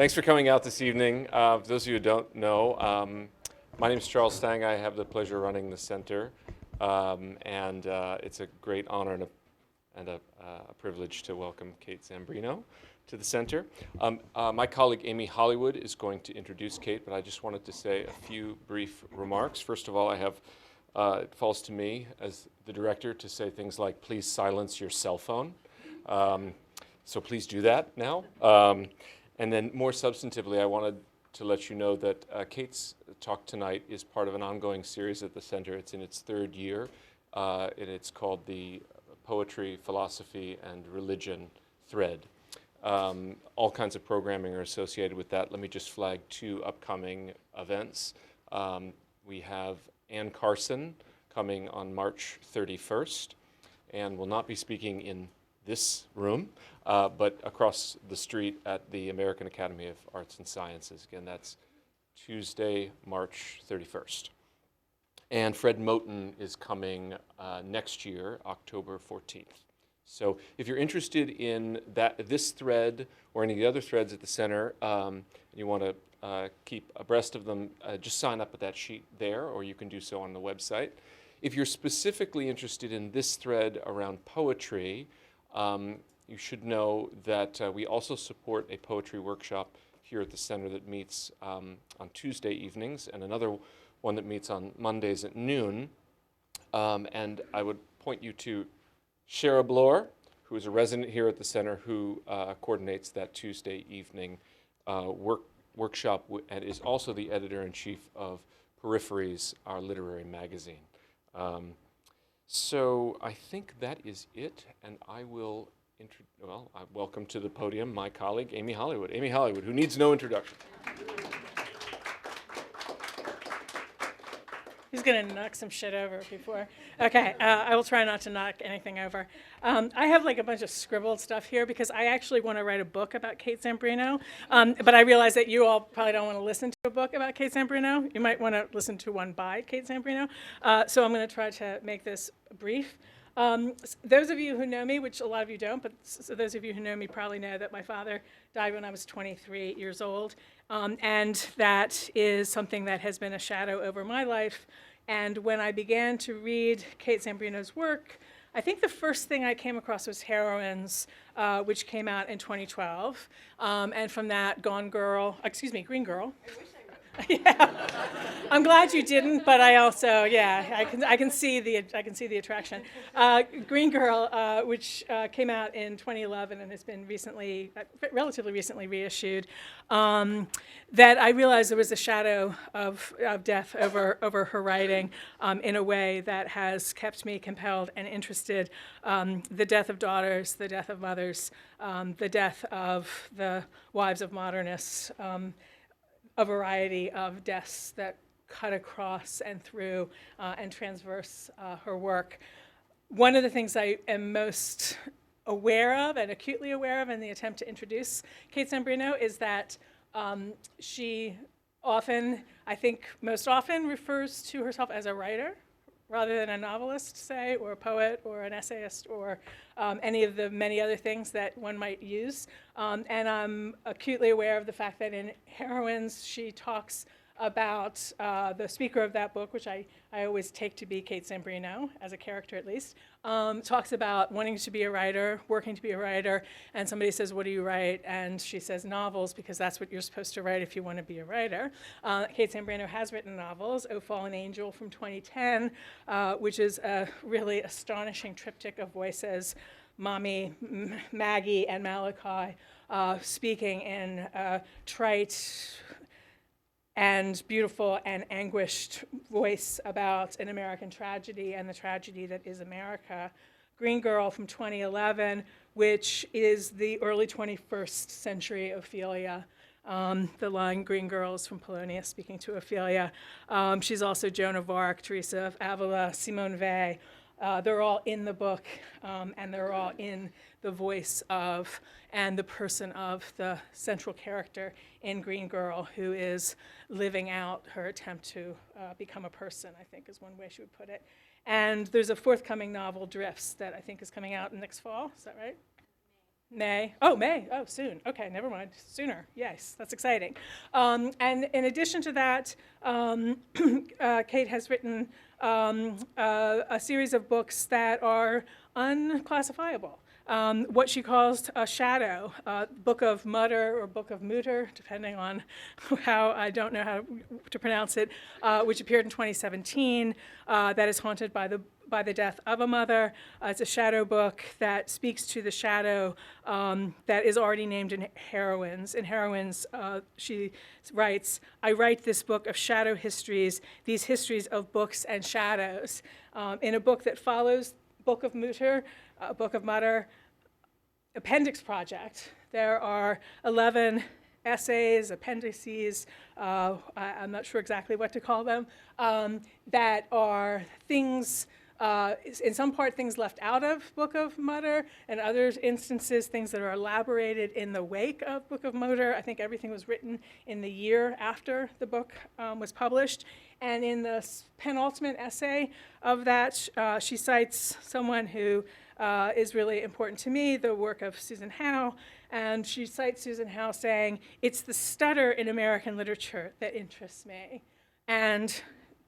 Thanks for coming out this evening. For those of you who don't know, my name is Charles Stang. I have the pleasure of running the center, and it's a great honor and a privilege to welcome Kate Zambreno to the center. My colleague Amy Hollywood is going to introduce Kate, but I just wanted to say a few brief remarks. First of all, it falls to me as the director to say things like, please silence your cell phone. So please do that now. And then more substantively, I wanted to let you know that Kate's talk tonight is part of an ongoing series at the center. It's in its third year, and it's called the Poetry, Philosophy, and Religion Thread. All kinds of programming are associated with that. Let me just flag two upcoming events. We have Ann Carson coming on March 31st, and will not be speaking in this room, but across the street at the American Academy of Arts and Sciences. Again, that's Tuesday, March 31st. And Fred Moten is coming next year, October 14th. So if you're interested in this thread or any of the other threads at the center, and you want to keep abreast of them, just sign up with that sheet there, or you can do so on the website. If you're specifically interested in this thread around poetry, you should know that we also support a poetry workshop here at the center that meets on Tuesday evenings, and another one that meets on Mondays at noon. And I would point you to Shara Bloor, who is a resident here at the center, who coordinates that Tuesday evening workshop and is also the editor-in-chief of Peripheries, our literary magazine. So I think that is it, and I will I welcome to the podium my colleague, Amy Hollywood. Amy Hollywood, who needs no introduction. He's going to knock some shit over before. Okay, I will try not to knock anything over. I have like a bunch of scribbled stuff here because I actually want to write a book about Kate Zambreno, but I realize that you all probably don't want to listen to a book about Kate Zambreno. You might want to listen to one by Kate Zambreno. So I'm going to try to make this brief. Those of you who know me, which a lot of you don't, but those of you who know me probably know that my father died when I was 23 years old, and that is something that has been a shadow over my life. And when I began to read Kate Zambreno's work, I think the first thing I came across was Heroines, which came out in 2012, and from that, Green Girl. Yeah, I'm glad you didn't, but I also, yeah, I can see the attraction. Green Girl, which came out in 2011 and has been relatively recently reissued, that I realized there was a shadow of death over her writing in a way that has kept me compelled and interested. The death of daughters, the death of mothers, the death of the wives of modernists. A variety of deaths that cut across and through and transverse her work. One of the things I am most aware of and acutely aware of in the attempt to introduce Kate Zambreno is that she often, I think most often, refers to herself as a writer rather than a novelist, say, or a poet, or an essayist, or any of the many other things that one might use. And I'm acutely aware of the fact that in Heroines, she talks about the speaker of that book, which I always take to be Kate Zambreno, as a character at least, talks about wanting to be a writer, working to be a writer, and somebody says, what do you write? And she says novels, because that's what you're supposed to write if you want to be a writer. Kate Zambreno has written novels, O Fallen Angel from 2010, which is a really astonishing triptych of voices, Mommy, Maggie, and Malachi, speaking in trite and beautiful and anguished voice about an American tragedy and the tragedy that is America. Green Girl from 2011, which is the early 21st century Ophelia. The line Green Girls from Polonius speaking to Ophelia. She's also Joan of Arc, Teresa of Avila, Simone Weil. They're all in the book, and they're all in the voice of and the person of the central character in Green Girl, who is living out her attempt to become a person, I think is one way she would put it. And there's a forthcoming novel, Drifts, that I think is coming out next fall. Is that right? May. Oh, May. Oh, soon. Okay, never mind. Sooner. Yes, that's exciting. And in addition to that, Kate has written a series of books that are unclassifiable. What she calls a shadow, Book of Mutter or Book of Mutter, depending on how, I don't know how to pronounce it, which appeared in 2017, that is haunted by the death of a mother. It's a shadow book that speaks to the shadow that is already named in Heroines. In Heroines, she writes, "I write this book of shadow histories, these histories of books and shadows." In a book that follows Book of Mutter, Appendix Project, there are 11 essays, appendices, I'm not sure exactly what to call them, that are things, in some part things left out of Book of Mutter, and other instances things that are elaborated in the wake of Book of Mutter. I think everything was written in the year after the book was published. And in the penultimate essay of that, she cites someone who is really important to me, the work of Susan Howe. And she cites Susan Howe saying, "It's the stutter in American literature that interests me." And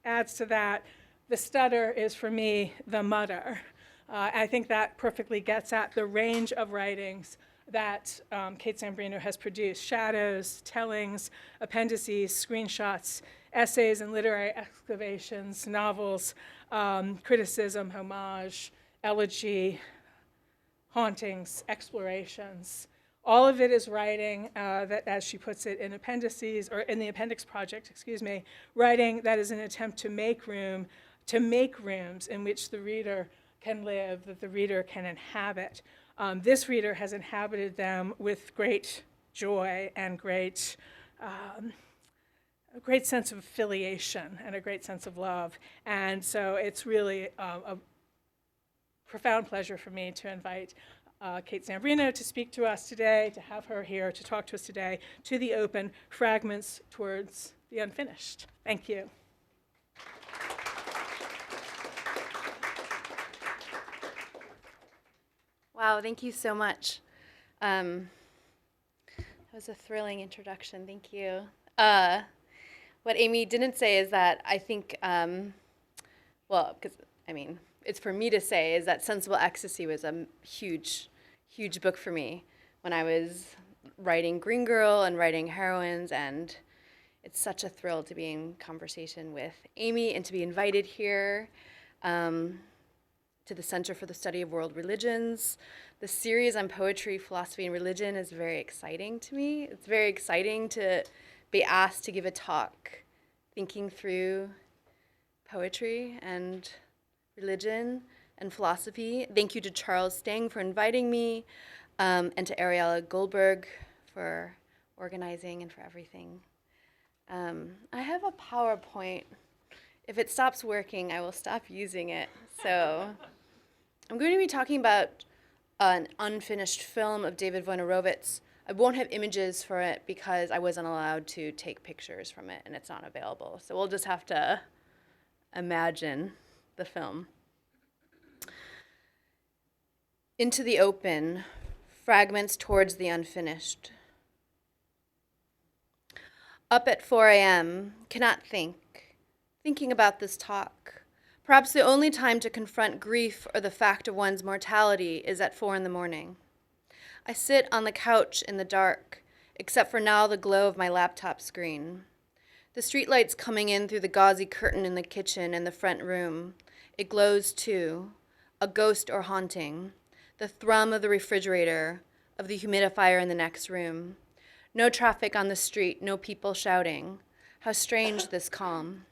adds to that, the stutter is for me the mutter. I think that perfectly gets at the range of writings that Kate Zambreno has produced: shadows, tellings, appendices, screenshots, essays and literary excavations, novels, criticism, homage, elegy, hauntings, explorations. All of it is writing that, as she puts it, in appendices, or in the Appendix Project, excuse me, writing that is an attempt to make room, to make rooms in which the reader can live, that the reader can inhabit. This reader has inhabited them with great joy and a great sense of affiliation and a great sense of love. And so it's really a profound pleasure for me to invite Kate Zambreno to speak to us today, to have her here to talk to us today, to the Open Fragments Towards the Unfinished. Thank you. Wow, thank you so much. That was a thrilling introduction. Thank you. What Amy didn't say is that I think, well, because, I mean, it's for me to say, is that Sensible Ecstasy was a huge, huge book for me when I was writing Green Girl and writing Heroines, and it's such a thrill to be in conversation with Amy and to be invited here to the Center for the Study of World Religions. The series on poetry, philosophy, and religion is very exciting to me. It's very exciting to be asked to give a talk thinking through poetry and religion and philosophy. Thank you to Charles Stang for inviting me, and to Ariella Goldberg for organizing and for everything. I have a PowerPoint. If it stops working, I will stop using it. So I'm going to be talking about an unfinished film of David Wojnarowicz. I won't have images for it because I wasn't allowed to take pictures from it and it's not available. So we'll just have to imagine the film. Into the Open, Fragments Towards the Unfinished. Up at 4 a.m., cannot think, thinking about this talk. Perhaps the only time to confront grief or the fact of one's mortality is at 4 in the morning. I sit on the couch in the dark, except for now the glow of my laptop screen. The streetlights coming in through the gauzy curtain in the kitchen and the front room. It glows too, a ghost or haunting. The thrum of the refrigerator, of the humidifier in the next room. No traffic on the street, no people shouting. How strange this calm.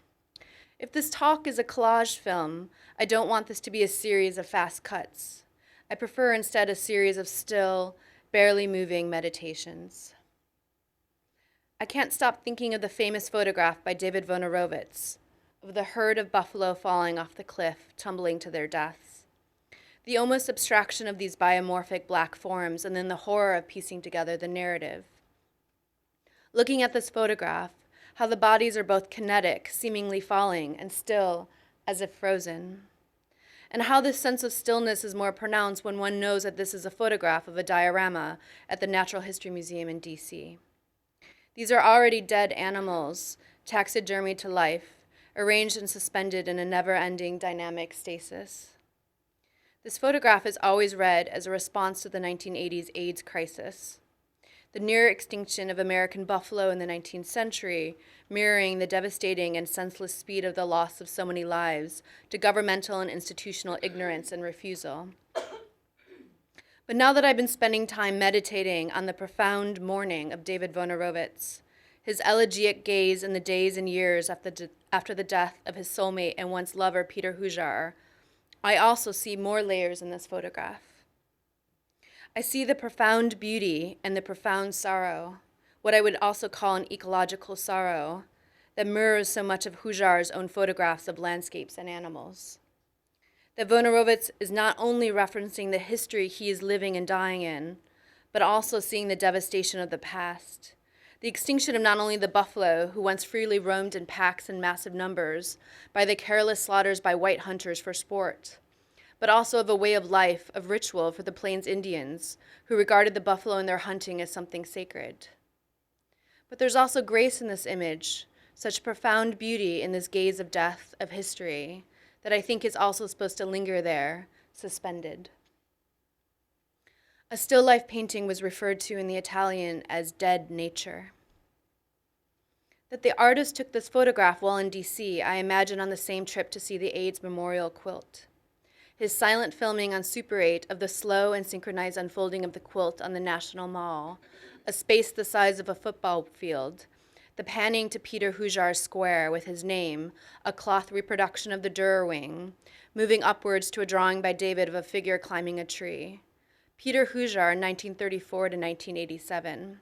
If this talk is a collage film, I don't want this to be a series of fast cuts. I prefer instead a series of still, barely moving meditations. I can't stop thinking of the famous photograph by David Wojnarowicz of the herd of buffalo falling off the cliff, tumbling to their deaths. The almost abstraction of these biomorphic black forms, and then the horror of piecing together the narrative. Looking at this photograph, how the bodies are both kinetic, seemingly falling, and still, as if frozen. and how this sense of stillness is more pronounced when one knows that this is a photograph of a diorama at the Natural History Museum in DC. These are already dead animals, taxidermied to life, arranged and suspended in a never-ending dynamic stasis. This photograph is always read as a response to the 1980s AIDS crisis, the near extinction of American buffalo in the 19th century, mirroring the devastating and senseless speed of the loss of so many lives to governmental and institutional ignorance and refusal. But now that I've been spending time meditating on the profound mourning of David Wojnarowicz, his elegiac gaze in the days and years after the death of his soulmate and once lover, Peter Hujar, I also see more layers in this photograph. I see the profound beauty and the profound sorrow, what I would also call an ecological sorrow, that mirrors so much of Hujar's own photographs of landscapes and animals. That Wojnarowicz is not only referencing the history he is living and dying in, but also seeing the devastation of the past, the extinction of not only the buffalo, who once freely roamed in packs in massive numbers, by the careless slaughters by white hunters for sport, but also of a way of life, of ritual for the Plains Indians, who regarded the buffalo in their hunting as something sacred. But there's also grace in this image, such profound beauty in this gaze of death, of history, that I think is also supposed to linger there, suspended. A still life painting was referred to in the Italian as dead nature. That the artist took this photograph while in DC, I imagine on the same trip to see the AIDS memorial quilt. His silent filming on Super 8 of the slow and synchronized unfolding of the quilt on the National Mall, a space the size of a football field, the panning to Peter Hujar's square with his name, a cloth reproduction of the Dürer wing, moving upwards to a drawing by David of a figure climbing a tree. Peter Hujar, 1934 to 1987.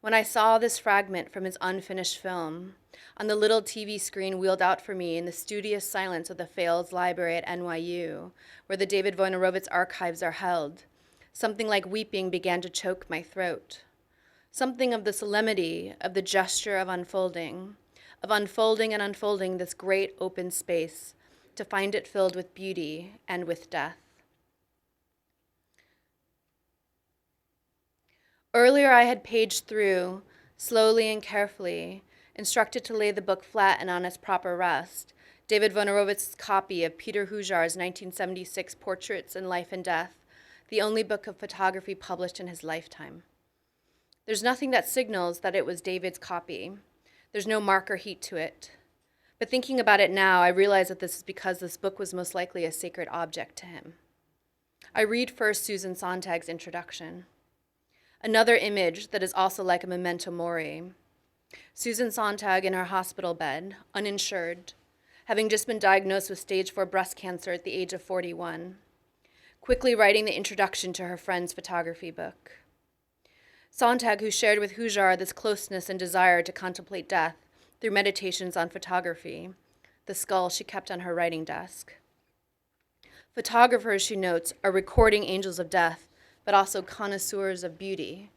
When I saw this fragment from his unfinished film, on the little TV screen wheeled out for me in the studious silence of the Fales Library at NYU, where the David Wojnarowicz archives are held, something like weeping began to choke my throat. Something of the solemnity, of the gesture of unfolding and unfolding this great open space, to find it filled with beauty and with death. Earlier I had paged through, slowly and carefully, instructed to lay the book flat and on its proper rest, David Wojnarowicz's copy of Peter Hujar's 1976 Portraits in Life and Death, the only book of photography published in his lifetime. There's nothing that signals that it was David's copy. There's no mark or heat to it. But thinking about it now, I realize that this is because this book was most likely a sacred object to him. I read first Susan Sontag's introduction. Another image that is also like a memento mori. Susan Sontag in her hospital bed, uninsured, having just been diagnosed with stage 4 breast cancer at the age of 41, quickly writing the introduction to her friend's photography book. Sontag, who shared with Hujar this closeness and desire to contemplate death through meditations on photography, the skull she kept on her writing desk. Photographers, she notes, are recording angels of death, but also connoisseurs of beauty.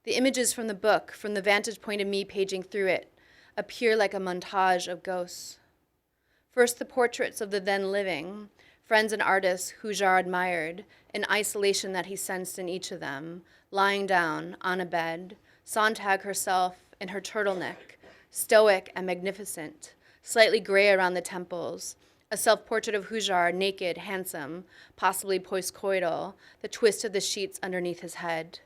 The images from the book, from the vantage point of me paging through it, appear like a montage of ghosts. First, the portraits of the then living, friends and artists Hujar admired, an isolation that he sensed in each of them, lying down on a bed, Sontag herself in her turtleneck, stoic and magnificent, slightly gray around the temples, a self-portrait of Hujar, naked, handsome, possibly postcoital, the twist of the sheets underneath his head.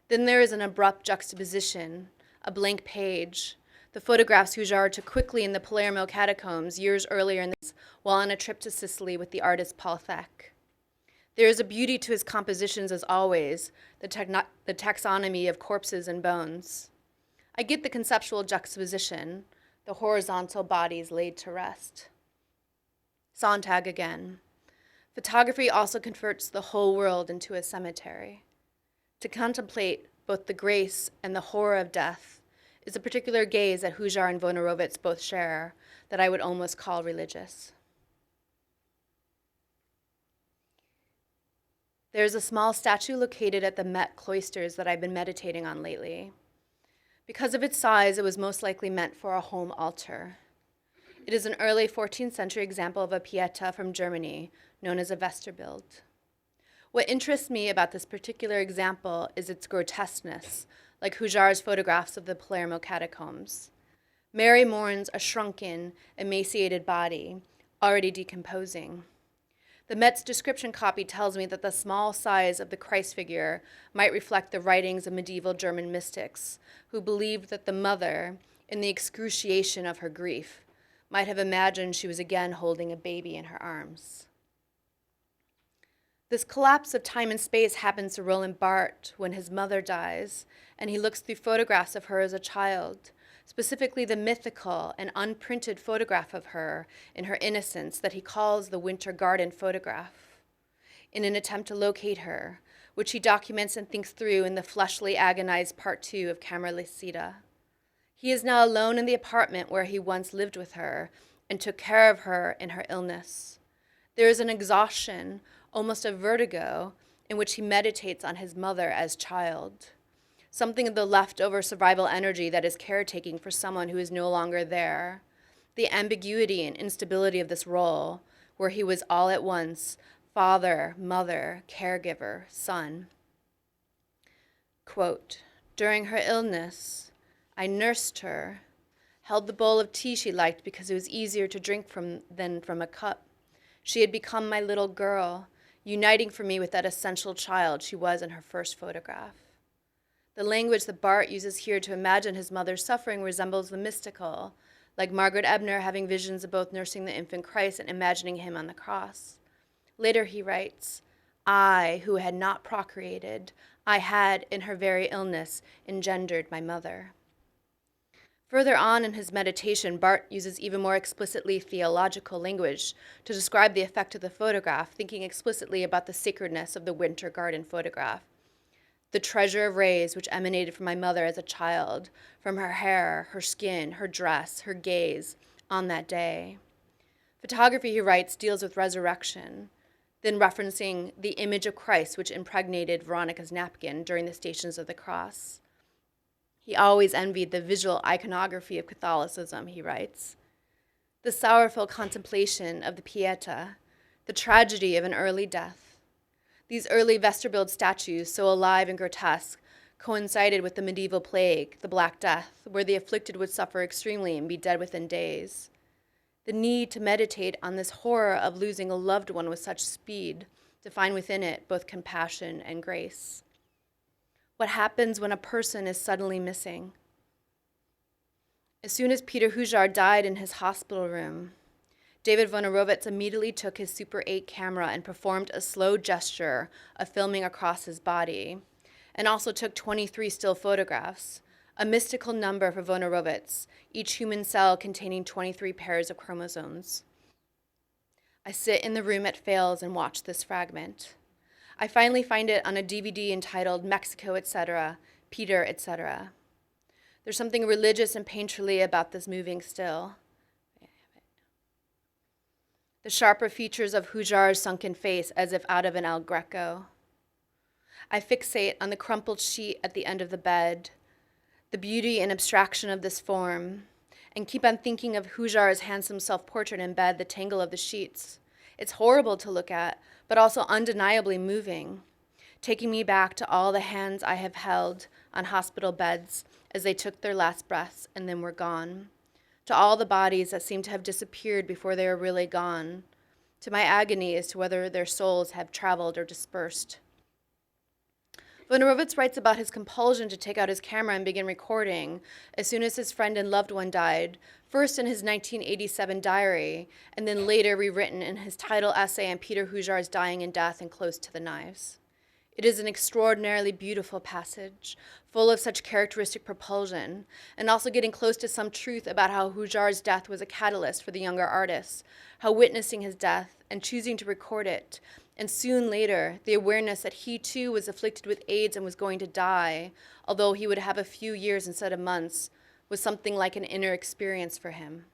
Then there is an abrupt juxtaposition, a blank page, the photographs Hujar took quickly in the Palermo catacombs years earlier in this, while on a trip to Sicily with the artist Paul Thek. There is a beauty to his compositions as always, the taxonomy of corpses and bones. I get the conceptual juxtaposition, the horizontal bodies laid to rest. Sontag again. Photography also converts the whole world into a cemetery. To contemplate both the grace and the horror of death is a particular gaze that Hujar and Wojnarowicz both share that I would almost call religious. There's a small statue located at the Met cloisters that I've been meditating on lately. Because of its size, it was most likely meant for a home altar. It is an early 14th century example of a pieta from Germany, known as a Westerbild. What interests me about this particular example is its grotesqueness, like Hujar's photographs of the Palermo catacombs. Mary mourns a shrunken, emaciated body, already decomposing. The Met's description copy tells me that the small size of the Christ figure might reflect the writings of medieval German mystics, who believed that the mother, in the excruciation of her grief, might have imagined she was again holding a baby in her arms. This collapse of time and space happens to Roland Barthes when his mother dies, and he looks through photographs of her as a child, specifically the mythical and unprinted photograph of her in her innocence that he calls the Winter Garden photograph, in an attempt to locate her, which he documents and thinks through in the fleshly agonized part 2 of Camera Licida. He is now alone in the apartment where he once lived with her and took care of her in her illness. There is an exhaustion, almost a vertigo, in which he meditates on his mother as child, something of the leftover survival energy that is caretaking for someone who is no longer there, the ambiguity and instability of this role, where he was all at once father, mother, caregiver, son. Quote, "During her illness, I nursed her, held the bowl of tea she liked because it was easier to drink from than from a cup. She had become my little girl, uniting for me with that essential child she was in her first photograph." The language that Barthes uses here to imagine his mother's suffering resembles the mystical, like Margaret Ebner having visions of both nursing the infant Christ and imagining him on the cross. Later he writes, "I, who had not procreated, I had, in her very illness, engendered my mother." Further on in his meditation, Barthes uses even more explicitly theological language to describe the effect of the photograph, thinking explicitly about the sacredness of the Winter Garden photograph. "The treasure of rays which emanated from my mother as a child, from her hair, her skin, her dress, her gaze, on that day." Photography, he writes, deals with resurrection, then referencing the image of Christ which impregnated Veronica's napkin during the Stations of the Cross. He always envied the visual iconography of Catholicism, he writes. The sorrowful contemplation of the Pieta, the tragedy of an early death. These early Westerbild statues, so alive and grotesque, coincided with the medieval plague, the Black Death, where the afflicted would suffer extremely and be dead within days. The need to meditate on this horror of losing a loved one with such speed, to find within it both compassion and grace. What happens when a person is suddenly missing? As soon as Peter Hujar died in his hospital room, David Wojnarowicz immediately took his Super 8 camera and performed a slow gesture of filming across his body, and also took 23 still photographs, a mystical number for Wojnarowicz, each human cell containing 23 pairs of chromosomes. I sit in the room at Fales and watch this fragment. I finally find it on a DVD entitled Mexico, etc., Peter, etc. There's something religious and painterly about this moving still. The sharper features of Hujar's sunken face as if out of an El Greco. I fixate on the crumpled sheet at the end of the bed, the beauty and abstraction of this form, and keep on thinking of Hujar's handsome self-portrait in bed, the tangle of the sheets. It's horrible to look at, but also undeniably moving, taking me back to all the hands I have held on hospital beds as they took their last breaths and then were gone, to all the bodies that seemed to have disappeared before they were really gone, to my agony as to whether their souls have traveled or dispersed. Wojnarowicz writes about his compulsion to take out his camera and begin recording as soon as his friend and loved one died, first in his 1987 diary, and then later rewritten in his title essay on Peter Hujar's dying and death and close to the knives. It is an extraordinarily beautiful passage, full of such characteristic propulsion, and also getting close to some truth about how Hujar's death was a catalyst for the younger artists, how witnessing his death and choosing to record it, and soon later, the awareness that he too was afflicted with AIDS and was going to die, although he would have a few years instead of months, was something like an inner experience for him.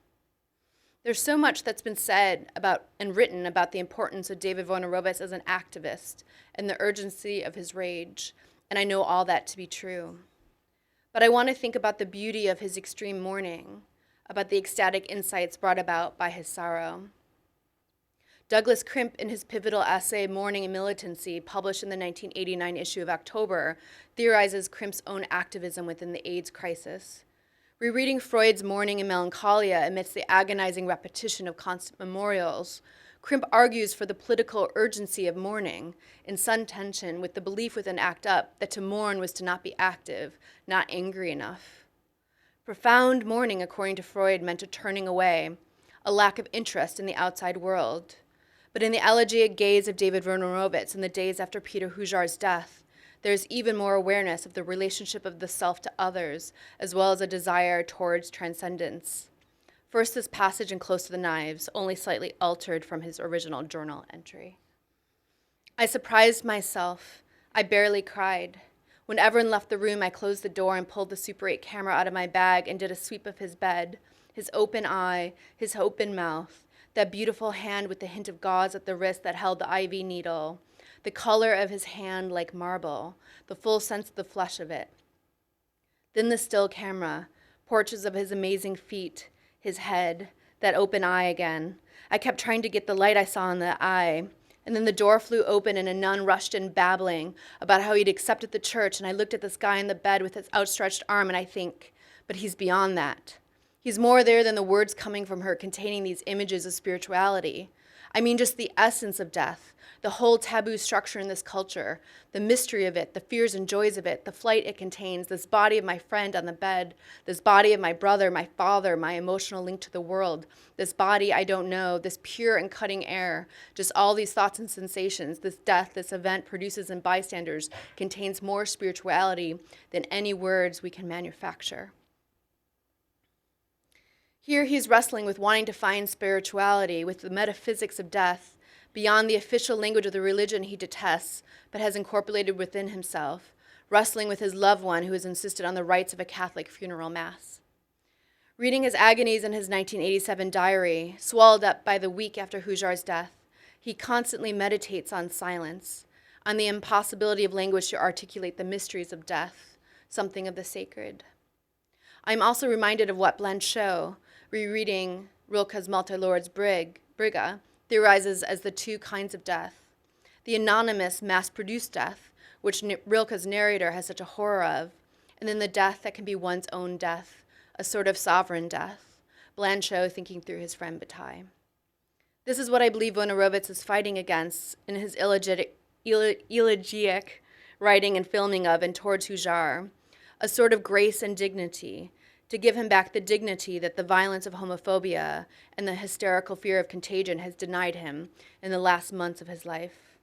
There's so much that's been said about and written about the importance of David Wojnarowicz as an activist and the urgency of his rage, and I know all that to be true. But I want to think about the beauty of his extreme mourning, about the ecstatic insights brought about by his sorrow. Douglas Crimp, in his pivotal essay, Mourning and Militancy, published in the 1989 issue of October, theorizes Crimp's own activism within the AIDS crisis. Rereading Freud's Mourning and Melancholia amidst the agonizing repetition of constant memorials, Crimp argues for the political urgency of mourning, in some tension with the belief within ACT UP that to mourn was to not be active, not angry enough. Profound mourning, according to Freud, meant a turning away, a lack of interest in the outside world. But in the elegiac gaze of David Wojnarowicz in the days after Peter Hujar's death, there is even more awareness of the relationship of the self to others, as well as a desire towards transcendence. First, this passage in Close to the Knives, only slightly altered from his original journal entry. I surprised myself. I barely cried. When Everin left the room, I closed the door and pulled the Super 8 camera out of my bag and did a sweep of his bed, his open eye, his open mouth, that beautiful hand with the hint of gauze at the wrist that held the IV needle, the color of his hand like marble, the full sense of the flesh of it. Then the still camera, portraits of his amazing feet, his head, that open eye again. I kept trying to get the light I saw in the eye, and then the door flew open and a nun rushed in babbling about how he'd accepted the church, and I looked at this guy in the bed with his outstretched arm and I think, but he's beyond that. He's more there than the words coming from her containing these images of spirituality. I mean just the essence of death, the whole taboo structure in this culture, the mystery of it, the fears and joys of it, the flight it contains, this body of my friend on the bed, this body of my brother, my father, my emotional link to the world, this body I don't know, this pure and cutting air, just all these thoughts and sensations, this death this event produces in bystanders contains more spirituality than any words we can manufacture. Here he's wrestling with wanting to find spirituality, with the metaphysics of death, beyond the official language of the religion he detests, but has incorporated within himself, wrestling with his loved one who has insisted on the rites of a Catholic funeral mass. Reading his agonies in his 1987 diary, swallowed up by the week after Hujar's death, he constantly meditates on silence, on the impossibility of language to articulate the mysteries of death, something of the sacred. I'm also reminded of what Blanchot, rereading Rilke's Multilord's Brigga, theorizes as the two kinds of death. The anonymous, mass-produced death, which Rilke's narrator has such a horror of, and then the death that can be one's own death, a sort of sovereign death, Blanchot thinking through his friend Bataille. This is what I believe Wojnarowicz is fighting against in his elegiac writing and filming of and towards Hujar, a sort of grace and dignity, to give him back the dignity that the violence of homophobia and the hysterical fear of contagion has denied him in the last months of his life.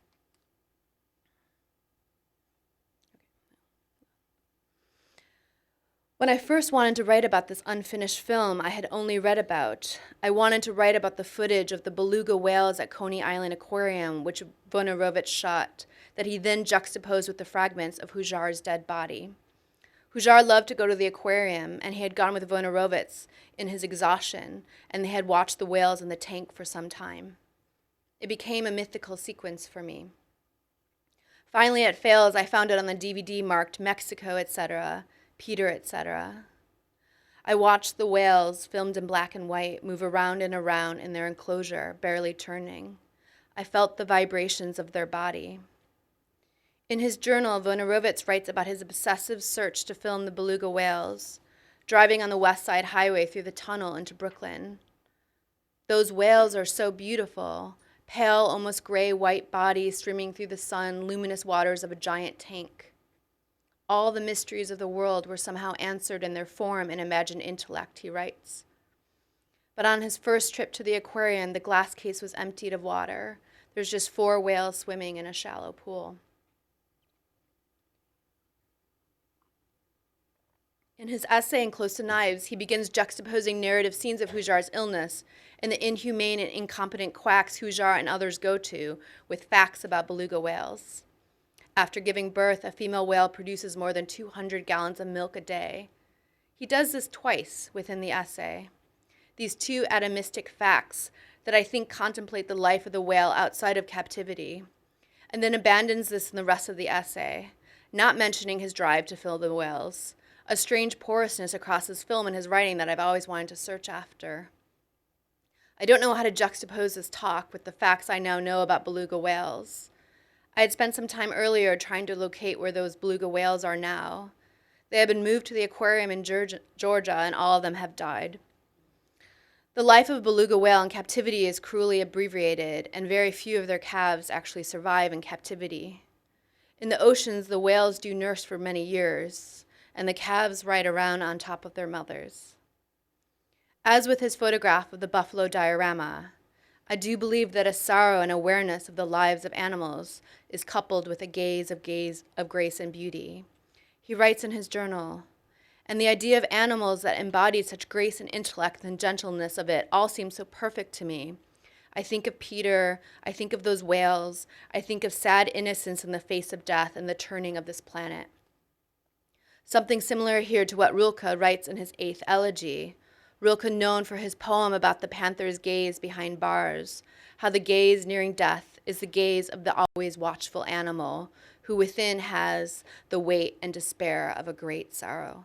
When I first wanted to write about this unfinished film I had only read about, I wanted to write about the footage of the beluga whales at Coney Island Aquarium, which Wojnarowicz shot, that he then juxtaposed with the fragments of Hujar's dead body. Hujar loved to go to the aquarium, and he had gone with Wojnarowicz in his exhaustion, and they had watched the whales in the tank for some time. It became a mythical sequence for me. Finally, at Fails, I found it on the DVD marked Mexico, etc., Peter, etc. I watched the whales, filmed in black and white, move around and around in their enclosure, barely turning. I felt the vibrations of their body. In his journal, Wojnarowicz writes about his obsessive search to film the beluga whales, driving on the West Side Highway through the tunnel into Brooklyn. Those whales are so beautiful, pale, almost gray-white bodies streaming through the sun, luminous waters of a giant tank. All the mysteries of the world were somehow answered in their form and imagined intellect, he writes. But on his first trip to the aquarium, the glass case was emptied of water. There's just 4 whales swimming in a shallow pool. In his essay in Close to Knives, he begins juxtaposing narrative scenes of Hujar's illness and the inhumane and incompetent quacks Hujar and others go to with facts about beluga whales. After giving birth, a female whale produces more than 200 gallons of milk a day. He does this twice within the essay. These 2 atomistic facts that I think contemplate the life of the whale outside of captivity, and then abandons this in the rest of the essay, not mentioning his drive to fill the whales, a strange porousness across his film and his writing that I've always wanted to search after. I don't know how to juxtapose this talk with the facts I now know about beluga whales. I had spent some time earlier trying to locate where those beluga whales are now. They have been moved to the aquarium in Georgia, and all of them have died. The life of a beluga whale in captivity is cruelly abbreviated, and very few of their calves actually survive in captivity. In the oceans, the whales do nurse for many years, and the calves ride around on top of their mothers. As with his photograph of the buffalo diorama, I do believe that a sorrow and awareness of the lives of animals is coupled with a gaze of grace and beauty. He writes in his journal, and the idea of animals that embodied such grace and intellect and gentleness of it all seems so perfect to me. I think of Peter, I think of those whales, I think of sad innocence in the face of death and the turning of this planet. Something similar here to what Rilke writes in his 8th elegy, Rilke known for his poem about the panther's gaze behind bars, how the gaze nearing death is the gaze of the always watchful animal, who within has the weight and despair of a great sorrow.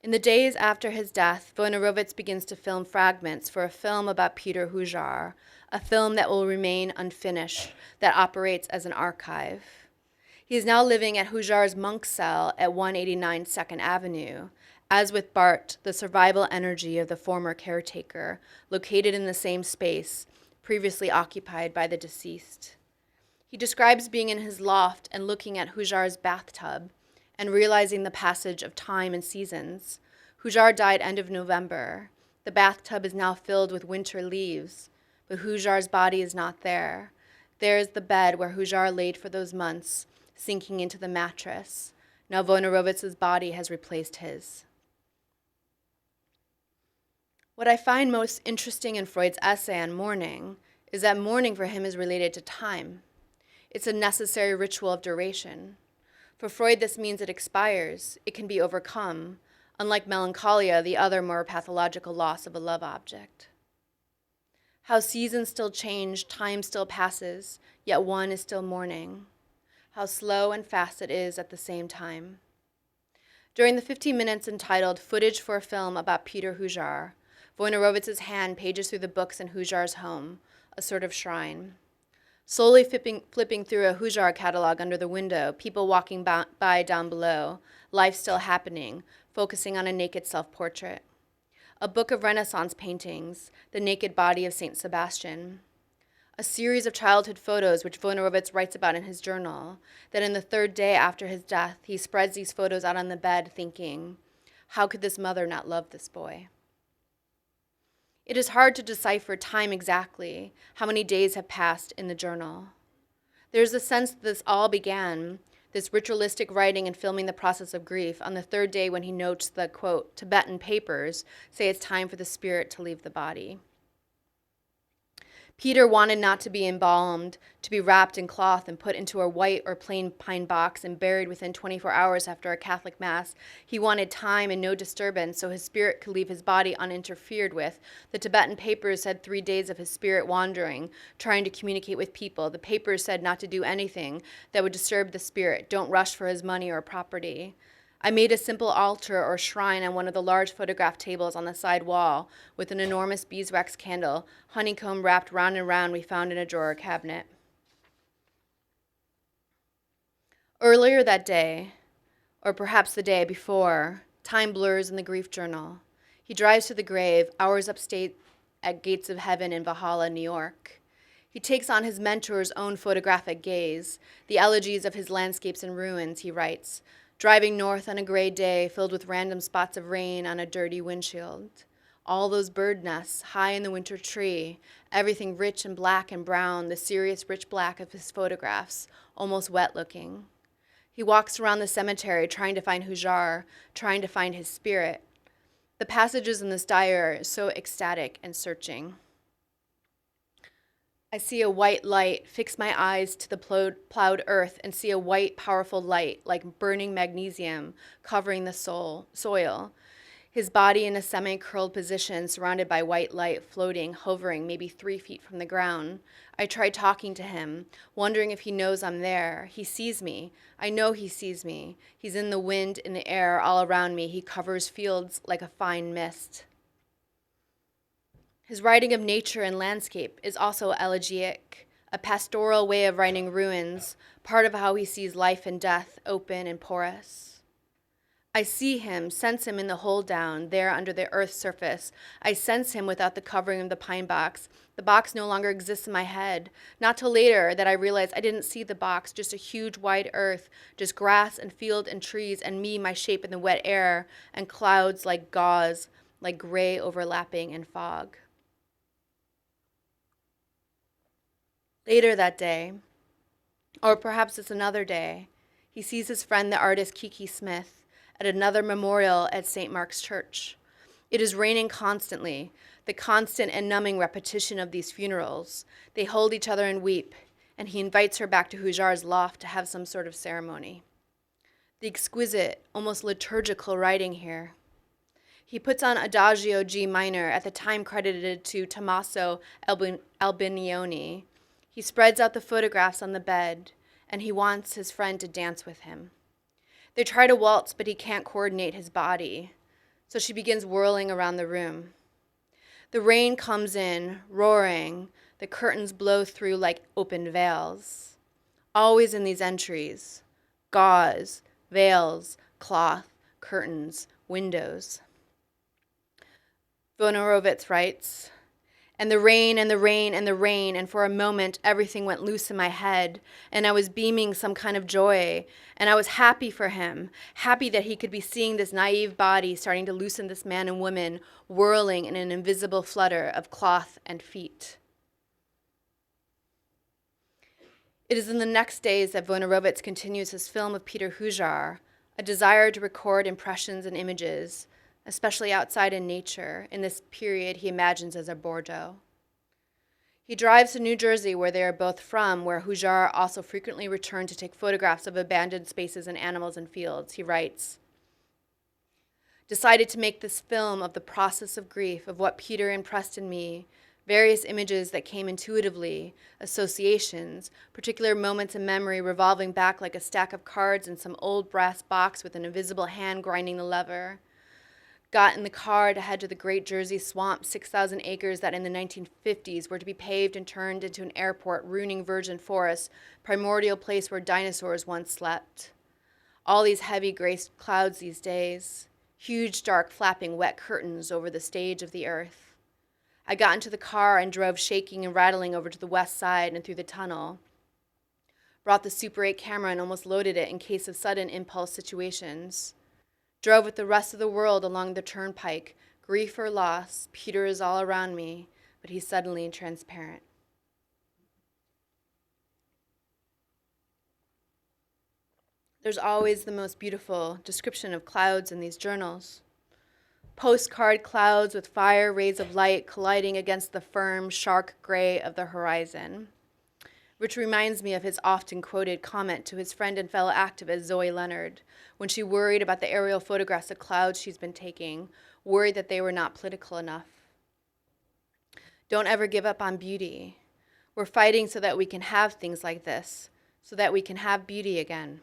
In the days after his death, Wojnarowicz begins to film fragments for a film about Peter Hujar, a film that will remain unfinished, that operates as an archive. He is now living at Hujar's monk cell at 189 2nd Avenue, as with Bart, the survival energy of the former caretaker, located in the same space previously occupied by the deceased. He describes being in his loft and looking at Hujar's bathtub and realizing the passage of time and seasons. Hujar died end of November. The bathtub is now filled with winter leaves, but Hujar's body is not there. There is the bed where Hujar laid for those months, sinking into the mattress. Now Wojnarowicz's body has replaced his. What I find most interesting in Freud's essay on mourning is that mourning for him is related to time. It's a necessary ritual of duration. For Freud, this means it expires, it can be overcome, unlike melancholia, the other more pathological loss of a love object. How seasons still change, time still passes, yet one is still mourning. How slow and fast it is at the same time. During the 15 minutes entitled Footage for a Film About Peter Hujar, Wojnarowicz's hand pages through the books in Hujar's home, a sort of shrine. Slowly flipping through a Hujar catalog under the window, people walking by down below, life still happening, focusing on a naked self-portrait. A book of Renaissance paintings, the naked body of Saint Sebastian. A series of childhood photos which Wojnarowicz writes about in his journal, that in the 3rd day after his death, he spreads these photos out on the bed thinking, how could this mother not love this boy? It is hard to decipher time exactly, how many days have passed in the journal. There is a sense that this all began, this ritualistic writing and filming the process of grief, on the 3rd day when he notes the, quote, Tibetan papers say it's time for the spirit to leave the body. Peter wanted not to be embalmed, to be wrapped in cloth and put into a white or plain pine box and buried within 24 hours after a Catholic Mass. He wanted time and no disturbance so his spirit could leave his body uninterfered with. The Tibetan papers said 3 days of his spirit wandering, trying to communicate with people. The papers said not to do anything that would disturb the spirit. Don't rush for his money or property. I made a simple altar or shrine on one of the large photograph tables on the side wall with an enormous beeswax candle, honeycomb wrapped round and round we found in a drawer cabinet. Earlier that day, or perhaps the day before, time blurs in the grief journal. He drives to the grave, hours upstate at Gates of Heaven in Valhalla, New York. He takes on his mentor's own photographic gaze, the elegies of his landscapes and ruins, he writes, driving north on a gray day filled with random spots of rain on a dirty windshield. All those bird nests high in the winter tree, everything rich and black and brown, the serious rich black of his photographs, almost wet looking. He walks around the cemetery trying to find Hujar, trying to find his spirit. The passages in this diary are so ecstatic and searching. I see a white light, fix my eyes to the plowed earth and see a white, powerful light like burning magnesium covering the soil. his body in a semi-curled position, surrounded by white light, floating, hovering, maybe 3 feet from the ground. I try talking to him, wondering if he knows I'm there. He sees me. I know he sees me. He's in the wind, in the air, all around me. He covers fields like a fine mist. His writing of nature and landscape is also elegiac, a pastoral way of writing ruins, part of how he sees life and death, open and porous. I see him, sense him in the hold down, there under the earth's surface. I sense him without the covering of the pine box. The box no longer exists in my head. Not till later that I realized I didn't see the box, just a huge wide earth, just grass and field and trees and me, my shape in the wet air, and clouds like gauze, like gray overlapping in fog. Later that day, or perhaps it's another day, he sees his friend, the artist Kiki Smith, at another memorial at St. Mark's Church. It is raining constantly, the constant and numbing repetition of these funerals. They hold each other and weep, and he invites her back to Hujar's loft to have some sort of ceremony. The exquisite, almost liturgical writing here. He puts on Adagio G minor, at the time credited to Tommaso Albinioni. He spreads out the photographs on the bed, and he wants his friend to dance with him. They try to waltz, but he can't coordinate his body, so she begins whirling around the room. The rain comes in, roaring. The curtains blow through like open veils. Always in these entries, gauze, veils, cloth, curtains, windows. Wojnarowicz writes, and the rain and the rain and the rain, and for a moment everything went loose in my head, and I was beaming some kind of joy, and I was happy for him, happy that he could be seeing this naive body starting to loosen this man and woman, whirling in an invisible flutter of cloth and feet. It is in the next days that Wojnarowicz continues his film of Peter Hujar, a desire to record impressions and images, especially outside in nature, in this period he imagines as a Bordeaux. He drives to New Jersey, where they are both from, where Hujar also frequently returned to take photographs of abandoned spaces and animals and fields. He writes, decided to make this film of the process of grief, of what Peter impressed in me, various images that came intuitively, associations, particular moments in memory revolving back like a stack of cards in some old brass box with an invisible hand grinding the lever. Got in the car to head to the Great Jersey Swamp, 6,000 acres that in the 1950s were to be paved and turned into an airport, ruining virgin forests, primordial place where dinosaurs once slept. All these heavy gray clouds these days, huge, dark, flapping, wet curtains over the stage of the earth. I got into the car and drove shaking and rattling over to the west side and through the tunnel. Brought the Super 8 camera and almost loaded it in case of sudden impulse situations. Drove with the rest of the world along the turnpike. Grief or loss, Peter is all around me, but he's suddenly transparent. There's always the most beautiful description of clouds in these journals. Postcard clouds with fire rays of light colliding against the firm, shark gray of the horizon, which reminds me of his often quoted comment to his friend and fellow activist Zoe Leonard when she worried about the aerial photographs of clouds she's been taking, worried that they were not political enough. Don't ever give up on beauty. We're fighting so that we can have things like this, so that we can have beauty again.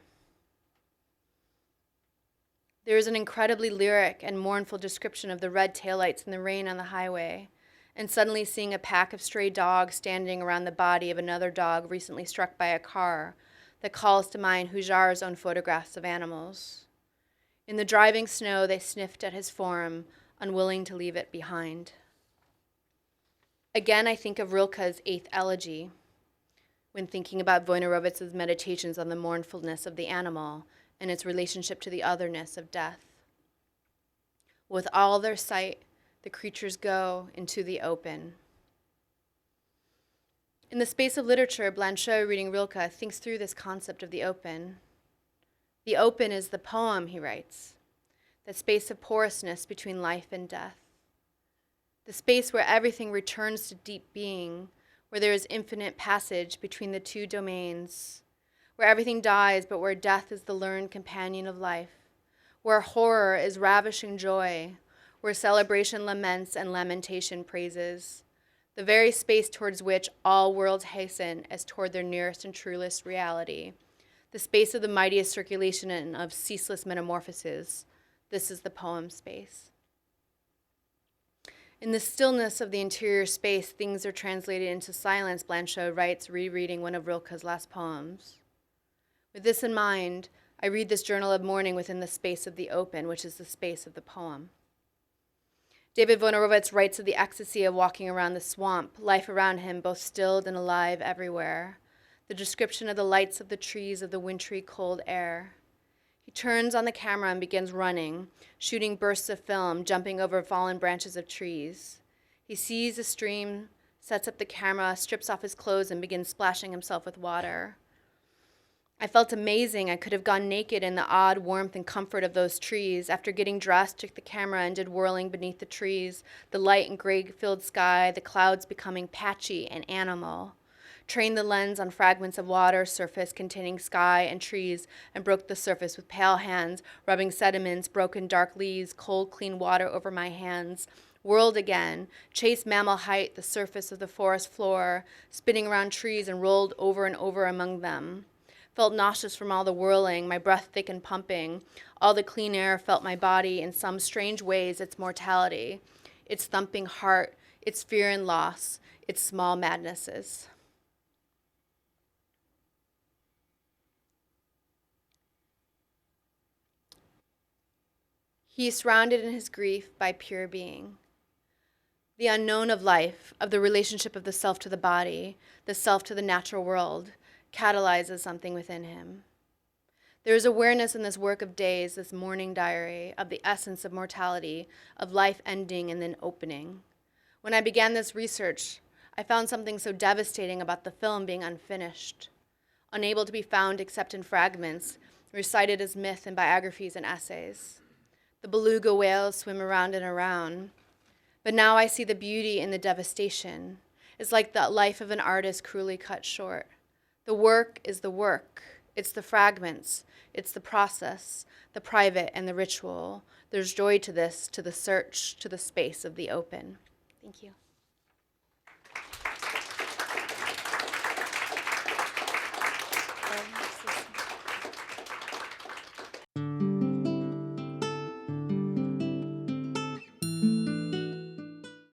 There is an incredibly lyric and mournful description of the red taillights in the rain on the highway, and suddenly seeing a pack of stray dogs standing around the body of another dog recently struck by a car that calls to mind Hujar's own photographs of animals. In the driving snow, they sniffed at his form, unwilling to leave it behind. Again, I think of Rilke's Eighth Elegy when thinking about Wojnarowicz's meditations on the mournfulness of the animal and its relationship to the otherness of death. With all their sight, the creatures go into the open. In the space of literature, Blanchot, reading Rilke, thinks through this concept of the open. The open is the poem, he writes, the space of porousness between life and death, the space where everything returns to deep being, where there is infinite passage between the two domains, where everything dies but where death is the learned companion of life, where horror is ravishing joy, where celebration laments and lamentation praises, the very space towards which all worlds hasten as toward their nearest and truest reality, the space of the mightiest circulation and of ceaseless metamorphoses. This is the poem space. In the stillness of the interior space, things are translated into silence, Blanchot writes, rereading one of Rilke's last poems. With this in mind, I read this journal of mourning within the space of the open, which is the space of the poem. David Wojnarowicz writes of the ecstasy of walking around the swamp, life around him both stilled and alive everywhere, the description of the lights of the trees of the wintry cold air. He turns on the camera and begins running, shooting bursts of film, jumping over fallen branches of trees. He sees a stream, sets up the camera, strips off his clothes, and begins splashing himself with water. I felt amazing. I could have gone naked in the odd warmth and comfort of those trees. After getting dressed, took the camera and did whirling beneath the trees, the light and gray-filled sky, the clouds becoming patchy and animal. Trained the lens on fragments of water surface containing sky and trees, and broke the surface with pale hands, rubbing sediments, broken dark leaves, cold, clean water over my hands. Whirled again, chased mammal height, the surface of the forest floor, spinning around trees and rolled over and over among them. Felt nauseous from all the whirling, my breath thick and pumping. All the clean air felt my body in some strange ways its mortality, its thumping heart, its fear and loss, its small madnesses. He is surrounded in his grief by pure being. The unknown of life, of the relationship of the self to the body, the self to the natural world, catalyzes something within him. There is awareness in this work of days, this morning diary, of the essence of mortality, of life ending and then opening. When I began this research, I found something so devastating about the film being unfinished, unable to be found except in fragments, recited as myth in biographies and essays. The beluga whales swim around and around. But now I see the beauty in the devastation. It's like the life of an artist cruelly cut short. The work is the work. It's the fragments. It's the process, the private and the ritual. There's joy to this, to the search, to the space of the open. Thank you.